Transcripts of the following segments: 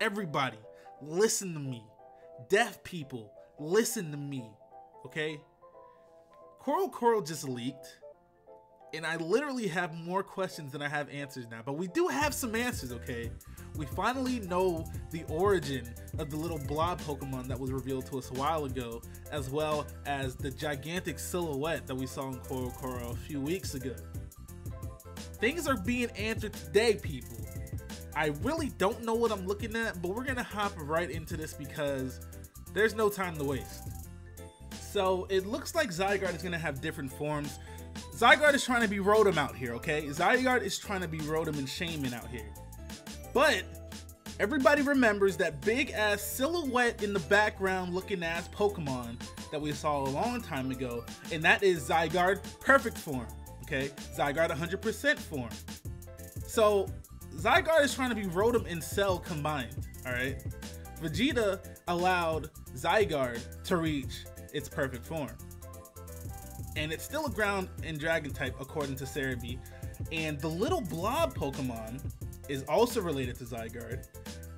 everybody, listen to me. Deaf people, listen to me, okay? Coral just leaked, and I literally have more questions than I have answers now, but we do have some answers, okay? We finally know the origin of the little blob Pokemon that was revealed to us a while ago, as well as the gigantic silhouette that we saw in Coral a few weeks ago. Things are being answered today, people. I really don't know what I'm looking at, but we're gonna hop right into this because there's no time to waste. So it looks like Zygarde is gonna have different forms. Zygarde is trying to be Rotom out here, okay? Zygarde is trying to be Rotom and Shaman out here. But everybody remembers that big ass silhouette in the background looking ass Pokemon that we saw a long time ago, and that is Zygarde Perfect Form, okay? Zygarde 100% form. So Zygarde is trying to be Rotom and Cell combined, alright? Vegeta allowed Zygarde to reach its perfect form. And it's still a ground and dragon type according to Cerebi. And the little blob Pokemon is also related to Zygarde,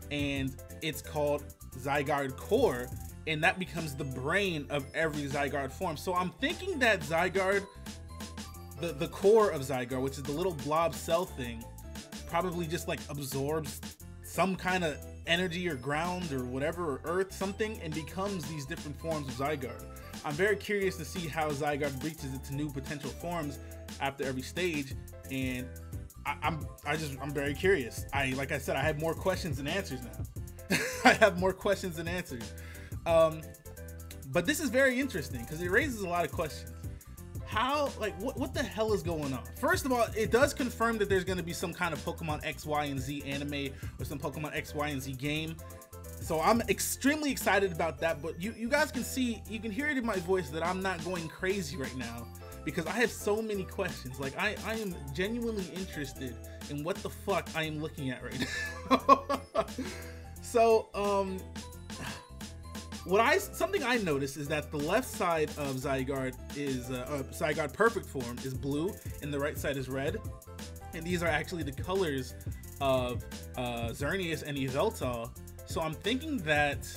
and it's called Zygarde Core, and that becomes the brain of every Zygarde form. So I'm thinking that Zygarde, the core of Zygarde, which is the little blob cell thing, probably just like absorbs some kind of energy or ground or whatever, or earth, something, and becomes these different forms of Zygarde. I'm very curious to see how Zygarde reaches its new potential forms after every stage, and I'm very curious. Like I said, I have more questions than answers now. I have more questions than answers. But this is very interesting because it raises a lot of questions. How, like, what the hell is going on? First of all, it does confirm that there's going to be some kind of Pokemon X, Y, and Z anime or some Pokemon X, Y, and Z game. So I'm extremely excited about that. But you guys can see, you can hear it in my voice that I'm not going crazy right now because I have so many questions. Like, I am genuinely interested in what the fuck I am looking at right now. So, something I noticed is that the left side of Zygarde is Zygarde Perfect Form is blue, and the right side is red, and these are actually the colors of Xerneas and Yveltal. So I'm thinking that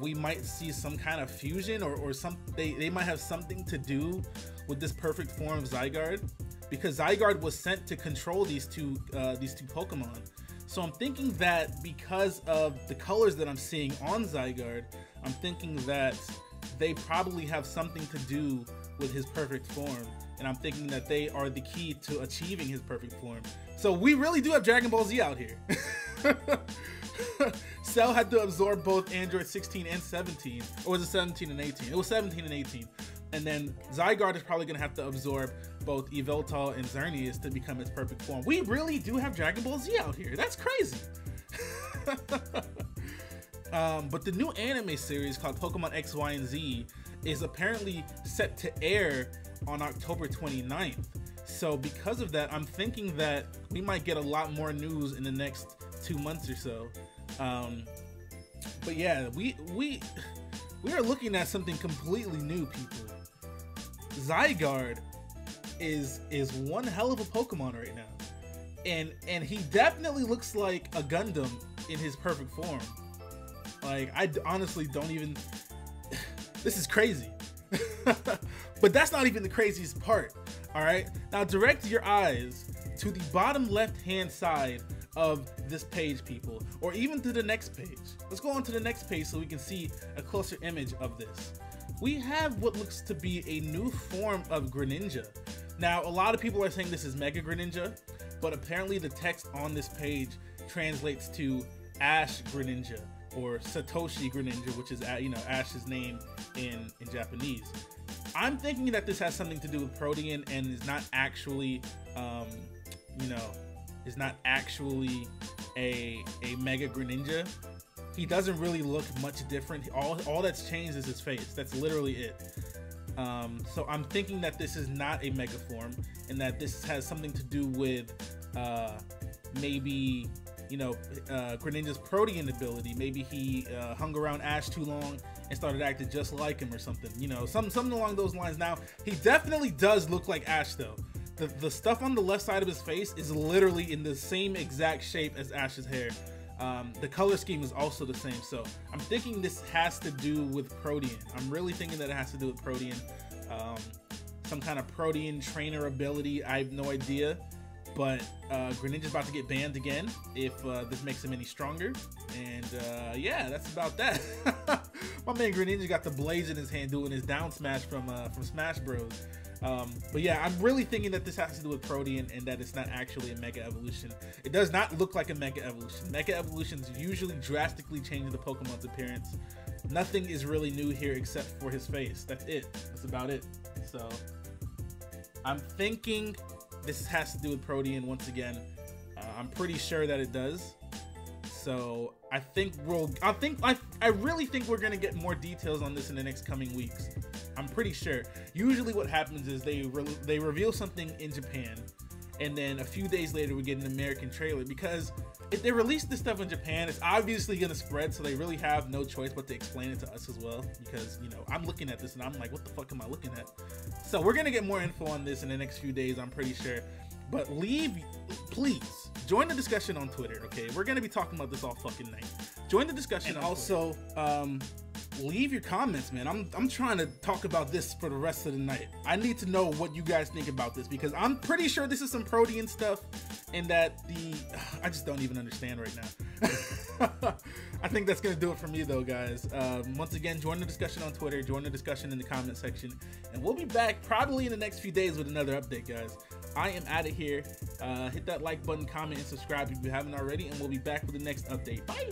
we might see some kind of fusion, or they might have something to do with this perfect form of Zygarde, because Zygarde was sent to control these two Pokemon. So I'm thinking that because of the colors that I'm seeing on Zygarde, I'm thinking that they probably have something to do with his perfect form. And I'm thinking that they are the key to achieving his perfect form. So we really do have Dragon Ball Z out here. Cell had to absorb both Android 16 and 17. Or was it 17 and 18? It was 17 and 18. And then Zygarde is probably going to have to absorb both Yveltal and Xerneas to become its perfect form. We really do have Dragon Ball Z out here. That's crazy. But the new anime series called Pokemon X, Y, and Z is apparently set to air on October 29th. So because of that, I'm thinking that we might get a lot more news in the next 2 months or so. But yeah, we are looking at something completely new, people. Zygarde is one hell of a Pokemon right now, and he definitely looks like a Gundam in his perfect form. Like, I honestly don't even. This is crazy. But that's not even the craziest part. All right, now direct your eyes to the bottom left-hand side of this page, people, or even to the next page. Let's go on to the next page so we can see a closer image of this. We have what looks to be a new form of Greninja. Now, a lot of people are saying this is Mega Greninja, but apparently the text on this page translates to Ash Greninja, or Satoshi Greninja, which is, you know, Ash's name in Japanese. I'm thinking that this has something to do with Protean and is not actually, you know, is not actually a Mega Greninja. He doesn't really look much different. All that's changed is his face. That's literally it. So I'm thinking that this is not a Mega form, and that this has something to do with maybe, you know, Greninja's Protean ability. Maybe he hung around Ash too long and started acting just like him or something. You know, something along those lines. Now, he definitely does look like Ash, though. The stuff on the left side of his face is literally in the same exact shape as Ash's hair. The color scheme is also the same. So I'm thinking this has to do with Protean. I'm really thinking that it has to do with Protean. Some kind of Protean trainer ability. I have no idea. But Greninja's about to get banned again if this makes him any stronger. And yeah, that's about that. My man Greninja got the blaze in his hand doing his down smash from Smash Bros. But yeah, I'm really thinking that this has to do with Protean and that it's not actually a Mega Evolution. It does not look like a Mega Evolution. Mega Evolutions usually drastically change the Pokemon's appearance. Nothing is really new here except for his face. That's it. That's about it. So I'm thinking this has to do with Protean once again. I'm pretty sure that it does. So I think I really think we're gonna get more details on this in the next coming weeks. I'm pretty sure. Usually what happens is they reveal something in Japan, and then a few days later we get an American trailer, because if they release this stuff in Japan, it's obviously gonna spread, so they really have no choice but to explain it to us as well, because, you know, I'm looking at this and I'm like, what the fuck am I looking at? So we're gonna get more info on this in the next few days, I'm pretty sure. But please join the discussion on Twitter, okay? We're gonna be talking about this all fucking night. Join the discussion. And also leave your comments, man. I'm trying to talk about this for the rest of the night. I need to know what you guys think about this, because I'm pretty sure this is some Protean stuff, and that I just don't even understand right now. I think that's gonna do it for me though, guys. Once again, join the discussion on Twitter, join the discussion in the comment section, and we'll be back probably in the next few days with another update, guys. I am out of here. Hit that like button, comment, and subscribe if you haven't already, and we'll be back with the next update. Bye.